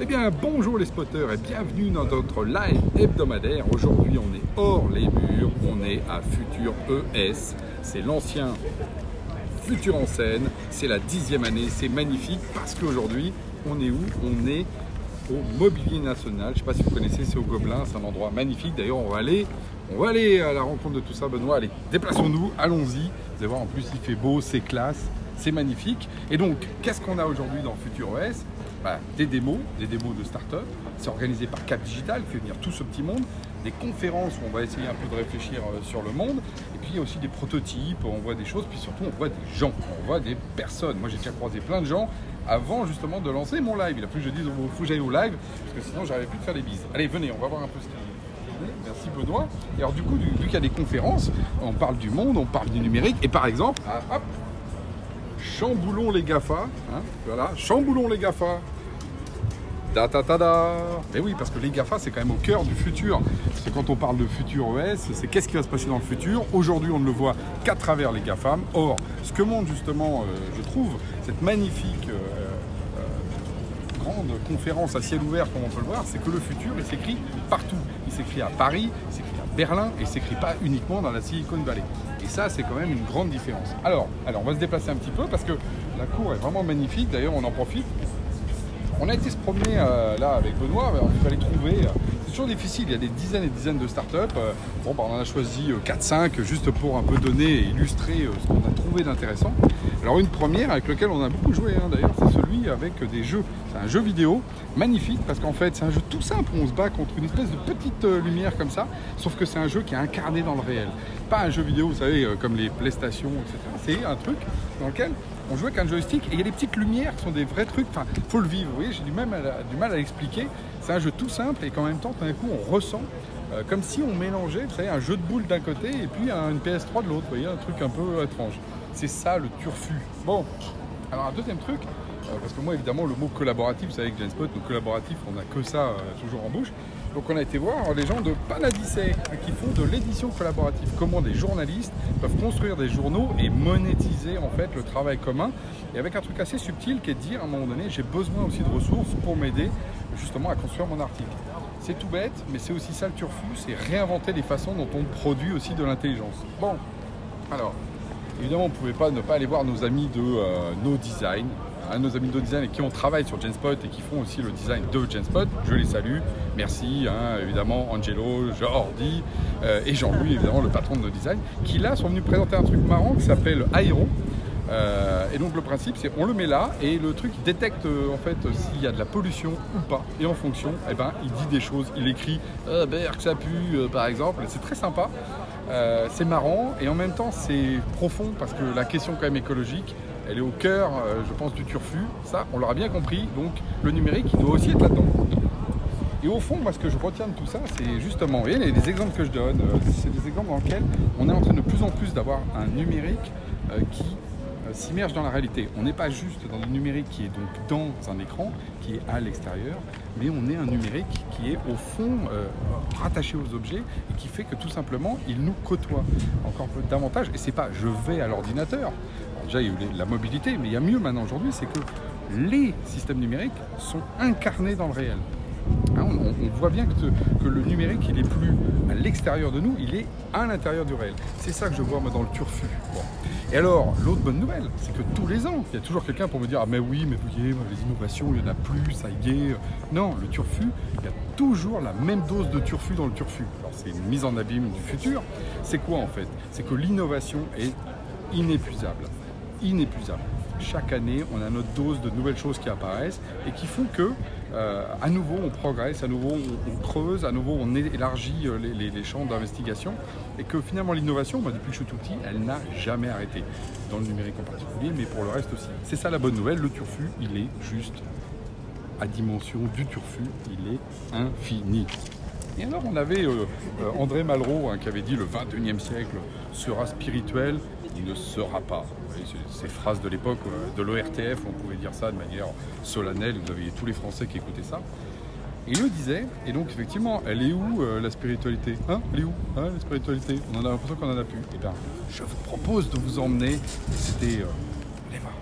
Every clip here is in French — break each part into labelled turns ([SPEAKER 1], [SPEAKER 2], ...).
[SPEAKER 1] Eh bien, bonjour les spotters et bienvenue dans notre live hebdomadaire. Aujourd'hui, on est hors les murs, on est à Futur ES. C'est l'ancien Futur en scène, c'est la 10e année, c'est magnifique parce qu'aujourd'hui, on est où? On est au Mobilier National. Je ne sais pas si vous connaissez, c'est au Gobelin, c'est un endroit magnifique. D'ailleurs, on va aller à la rencontre de tout ça. Benoît, allez, déplaçons-nous, allons-y. Vous allez voir, en plus, il fait beau, c'est classe, c'est magnifique. Et donc, qu'est-ce qu'on a aujourd'hui dans Futur ES? Des démos de start-up. C'est organisé par Cap Digital, qui fait venir tout ce petit monde. Des conférences où on va essayer un peu de réfléchir sur le monde. Et puis il y a aussi des prototypes, on voit des choses, puis surtout on voit des gens, on voit des personnes. Moi j'ai déjà croisé plein de gens avant justement de lancer mon live. Il a fallu que je dise il faut que j'aille au live, parce que sinon j'arrivais plus de faire des bises. Allez, venez, on va voir un peu ce qu'il y a. Merci Benoît. Et alors du coup, vu qu'il y a des conférences, on parle du monde, on parle du numérique. Et par exemple, hop, Chamboulons les GAFA, hein, voilà, Chamboulons les GAFA. Mais oui, parce que les GAFA, c'est quand même au cœur du futur. C'est quand on parle de Futur ES, c'est qu'est-ce qui va se passer dans le futur. Aujourd'hui, on ne le voit qu'à travers les GAFAM. Or, ce que montre justement, je trouve, cette magnifique grande conférence à ciel ouvert, comme on peut le voir, c'est que le futur, il s'écrit partout. Il s'écrit à Paris, il s'écrit à Berlin, et il ne s'écrit pas uniquement dans la Silicon Valley. Et ça, c'est quand même une grande différence. Alors, on va se déplacer un petit peu, parce que la cour est vraiment magnifique. D'ailleurs, on en profite. On a été se promener là avec Benoît, il fallait trouver, c'est toujours difficile, il y a des dizaines et des dizaines de startups. On en a choisi 4-5 juste pour un peu donner et illustrer ce qu'on a trouvé d'intéressant. Alors une première avec laquelle on a beaucoup joué d'ailleurs, c'est celui avec des jeux. C'est un jeu vidéo magnifique parce qu'en fait c'est un jeu tout simple, on se bat contre une espèce de petite lumière comme ça, sauf que c'est un jeu qui est incarné dans le réel. Pas un jeu vidéo, vous savez, comme les PlayStation, etc. C'est un truc dans lequel on joue avec un joystick et il y a des petites lumières qui sont des vrais trucs, enfin, faut le vivre, vous voyez, j'ai du mal à l'expliquer. C'est un jeu tout simple et qu'en même temps, tout d'un coup, on ressent comme si on mélangeait, vous savez, un jeu de boules d'un côté et puis une PS3 de l'autre, vous voyez, un truc un peu étrange. C'est ça le turfu. Bon, alors un deuxième truc, parce que moi, évidemment, le mot collaboratif, vous savez que Genspot, le collaboratif, on n'a que ça toujours en bouche. Donc on a été voir les gens de Panadicet qui font de l'édition collaborative. Comment des journalistes peuvent construire des journaux et monétiser en fait le travail commun. Et avec un truc assez subtil qui est de dire à un moment donné, j'ai besoin aussi de ressources pour m'aider justement à construire mon article. C'est tout bête, mais c'est aussi ça le turfu, c'est réinventer les façons dont on produit aussi de l'intelligence. Bon, alors, évidemment, on ne pouvait pas ne pas aller voir nos amis de No Design. Nos amis de No Design et qui ont travaillé sur Genspot et qui font aussi le design de Genspot. Je les salue. Merci, évidemment, Angelo, Jordi et Jean-Louis, évidemment, le patron de No Design, qui là sont venus présenter un truc marrant qui s'appelle Aero. Et donc le principe, c'est on le met là et le truc il détecte en fait s'il y a de la pollution ou pas. Et en fonction, il dit des choses. Il écrit que ça pue, par exemple. C'est très sympa. C'est marrant et en même temps c'est profond parce que la question quand même écologique, elle est au cœur, je pense, du turfu. Ça, on l'aura bien compris. Donc, le numérique, il doit aussi être là-dedans. Et au fond, moi, ce que je retiens de tout ça, c'est justement, vous voyez, les exemples que je donne, c'est des exemples dans lesquels on est en train de plus en plus d'avoir un numérique qui s'immerge dans la réalité. On n'est pas juste dans le numérique qui est donc dans un écran, qui est à l'extérieur, mais on est un numérique qui est au fond rattaché aux objets et qui fait que tout simplement, il nous côtoie encore un peu davantage. Et c'est pas je vais à l'ordinateur. Déjà, il y a eu la mobilité, mais il y a mieux maintenant aujourd'hui, c'est que les systèmes numériques sont incarnés dans le réel. On voit bien que le numérique, il n'est plus à l'extérieur de nous, il est à l'intérieur du réel. C'est ça que je vois moi dans le turfu. Bon. Et alors, l'autre bonne nouvelle, c'est que tous les ans, il y a toujours quelqu'un pour me dire « Ah mais oui, mais vous voyez, les innovations, il n'y en a plus, ça y est. » Non, le turfu, il y a toujours la même dose de turfu dans le turfu. Alors c'est une mise en abîme du futur. C'est quoi en fait? C'est que l'innovation est inépuisable. Inépuisable. Chaque année, on a notre dose de nouvelles choses qui apparaissent et qui font que, à nouveau, on progresse, à nouveau, on creuse, à nouveau, on élargit les champs d'investigation et que finalement, l'innovation, depuis que je suis tout petit, elle n'a jamais arrêté. Dans le numérique en particulier, mais pour le reste aussi. C'est ça la bonne nouvelle, le turfu, il est juste à dimension du turfu, il est infini. Et alors, on avait André Malraux qui avait dit le 21e siècle sera spirituel, il ne sera pas. Ces phrases de l'époque de l'ORTF, on pouvait dire ça de manière solennelle, vous aviez tous les Français qui écoutaient ça. Et il le disait, et donc effectivement, elle est où la spiritualité? Elle est où la spiritualité? On en a l'impression qu'on en a plus. Eh bien, je vous propose de vous emmener, c'était, allez voir,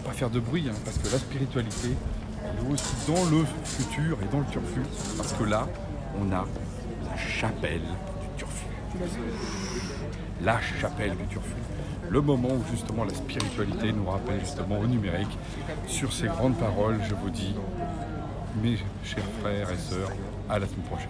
[SPEAKER 1] pas faire de bruit, parce que la spiritualité, et aussi dans le futur et dans le turfu, parce que là, on a la chapelle du turfu. La chapelle du turfu. Le moment où justement la spiritualité nous rappelle justement au numérique. Sur ces grandes paroles, je vous dis, mes chers frères et sœurs, à la semaine prochaine.